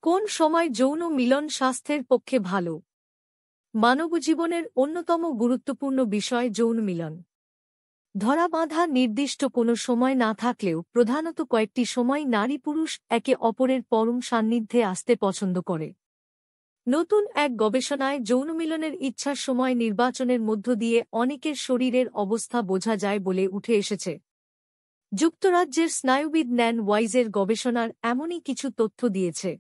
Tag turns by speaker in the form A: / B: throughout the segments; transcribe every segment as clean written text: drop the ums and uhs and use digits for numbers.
A: কোন সময় যৌন মিলন স্বাস্থ্যের পক্ষে ভালো? মানবজীবনের অন্যতম গুরুত্বপূর্ণ বিষয় যৌন মিলন। ধরাবাঁধা নির্দিষ্ট কোনো সময় না থাকলেও প্রধানত কয়েকটি সময় নারী পুরুষ একে অপরের পরম সান্নিধ্যে আসতে পছন্দ করে। নতুন এক গবেষণায় যৌন মিলনের ইচ্ছার সময় নির্বাচনের মধ্য দিয়ে অনেকের শরীরের অবস্থা বোঝা যায় বলে উঠে এসেছে। যুক্তরাজ্যের স্নায়ুবিদ ন্যান ওয়াইজের গবেষণার এমনই কিছু তথ্য দিয়েছে।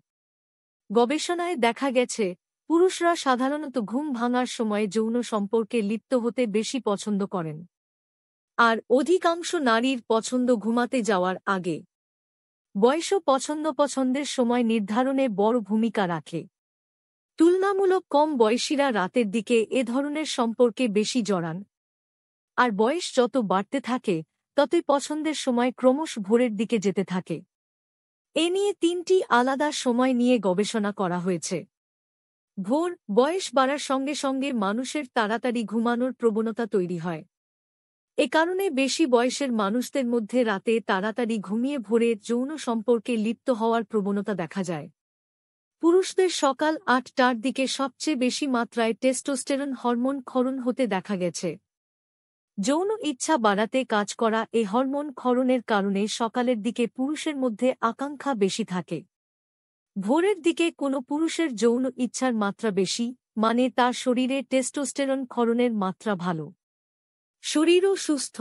A: গবেষণায় দেখা গেছে, পুরুষরা সাধারণত ঘুম ভাঙার সময়ে যৌন সম্পর্কে লিপ্ত হতে বেশি পছন্দ করেন। আর অধিকাংশ নারীর পছন্দ ঘুমাতে যাওয়ার আগে। বয়সও পছন্দের সময় নির্ধারণে বড় ভূমিকা রাখে। তুলনামূলক কম বয়সীরা রাতের দিকে এ ধরনের সম্পর্কে বেশি জড়ান। আর বয়স যত বাড়তে থাকে, ততই পছন্দের সময় ক্রমশ ভোরের দিকে যেতে থাকে। এ নিয়ে 3টি আলাদা সময় নিয়ে গবেষণা করা হয়েছে। ভোর, বয়স বাড়ার সঙ্গে সঙ্গে মানুষের তাড়াতাড়ি ঘুমানোর প্রবণতা তৈরি হয়। এ কারণে বেশি বয়সের মানুষদের মধ্যে রাতে তাড়াতাড়ি ঘুমিয়ে ভোরে যৌন সম্পর্কে লিপ্ত হওয়ার প্রবণতা দেখা যায়। পুরুষদের সকাল 8টার দিকে সবচেয়ে বেশি মাত্রায় টেস্টোস্টেরন হরমোন ক্ষরণ হতে দেখা গেছে। যৌন ইচ্ছা বাড়াতে কাজ করা এ হরমোন ক্ষরণের কারণে সকালের দিকে পুরুষের মধ্যে আকাঙ্ক্ষা বেশি থাকে। ভোরের দিকে কোনো পুরুষের যৌন ইচ্ছার মাত্রা বেশি, মানে তার শরীরে টেস্টোস্টেরন ক্ষরণের মাত্রা ভালো। শরীরও সুস্থ।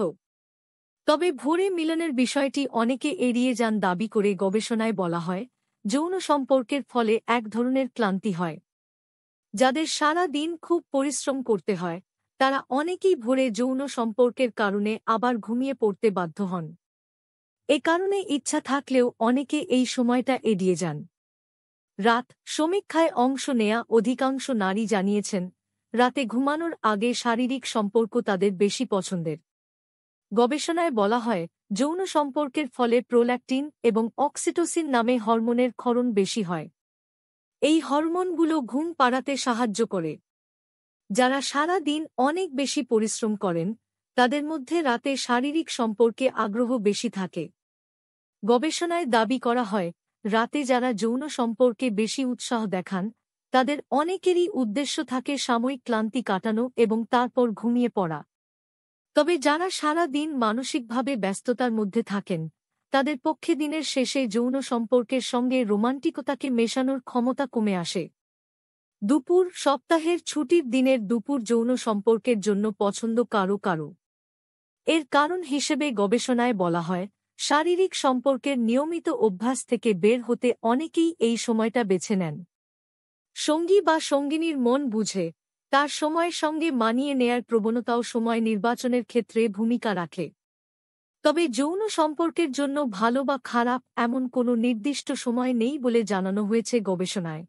A: তবে ভোরে মিলনের বিষয়টি অনেকে এড়িয়ে যান দাবি করে গবেষণায় বলা হয়, যৌন সম্পর্কের ফলে এক ধরনের ক্লান্তি হয়। যাদের সারা দিন খুব পরিশ্রম করতে হয়, তারা অনেকেই ভোরে যৌন সম্পর্কের কারণে আবার ঘুমিয়ে পড়তে বাধ্য হন। এ কারণে ইচ্ছা থাকলেও অনেকে এই সময়টা এড়িয়ে যান। রাত সমীক্ষায় অংশ নেয়া অধিকাংশ নারী জানিয়েছেন, রাতে ঘুমানোর আগে শারীরিক সম্পর্ক তাদের বেশি পছন্দের। গবেষণায় বলা হয়, যৌন সম্পর্কের ফলে প্রোল্যাক্টিন এবং অক্সিটোসিন নামে হরমোনের ক্ষরণ বেশি হয়। এই হরমোনগুলো ঘুম পাড়াতে সাহায্য করে। যারা সারা দিন অনেক বেশি পরিশ্রম করেন, তাদের মধ্যে রাতে শারীরিক সম্পর্কে আগ্রহ বেশি থাকে। গবেষণায় দাবি করা হয়, রাতে যারা যৌন সম্পর্কে বেশি উৎসাহ দেখান, তাদের অনেকেরই উদ্দেশ্য থাকে সাময়িক ক্লান্তি কাটানো এবং তারপর ঘুমিয়ে পড়া। তবে যারা সারা দিন মানসিকভাবে ব্যস্ততার মধ্যে থাকেন, তাদের পক্ষে দিনের শেষে যৌন সম্পর্কের সঙ্গে রোমান্টিকতাকে মেশানোর ক্ষমতা কমে আসে। দুপুর, সপ্তাহের ছুটির দিনের দুপুর যৌন সম্পর্কের জন্য পছন্দ কারো কারো। এর কারণ হিসেবে গবেষণায় বলা হয়, শারীরিক সম্পর্কের নিয়মিত অভ্যাস থেকে বের হতে অনেকেই এই সময়টা বেছে নেন। সঙ্গী বা সঙ্গিনীর মন বুঝে, তার সময়ের সঙ্গে মানিয়ে নেয়ার প্রবণতাও সময় নির্বাচনের ক্ষেত্রে ভূমিকা রাখে। তবে যৌন সম্পর্কের জন্য ভালো বা খারাপ এমন কোনো নির্দিষ্ট সময় নেই বলে জানানো হয়েছে গবেষণায়।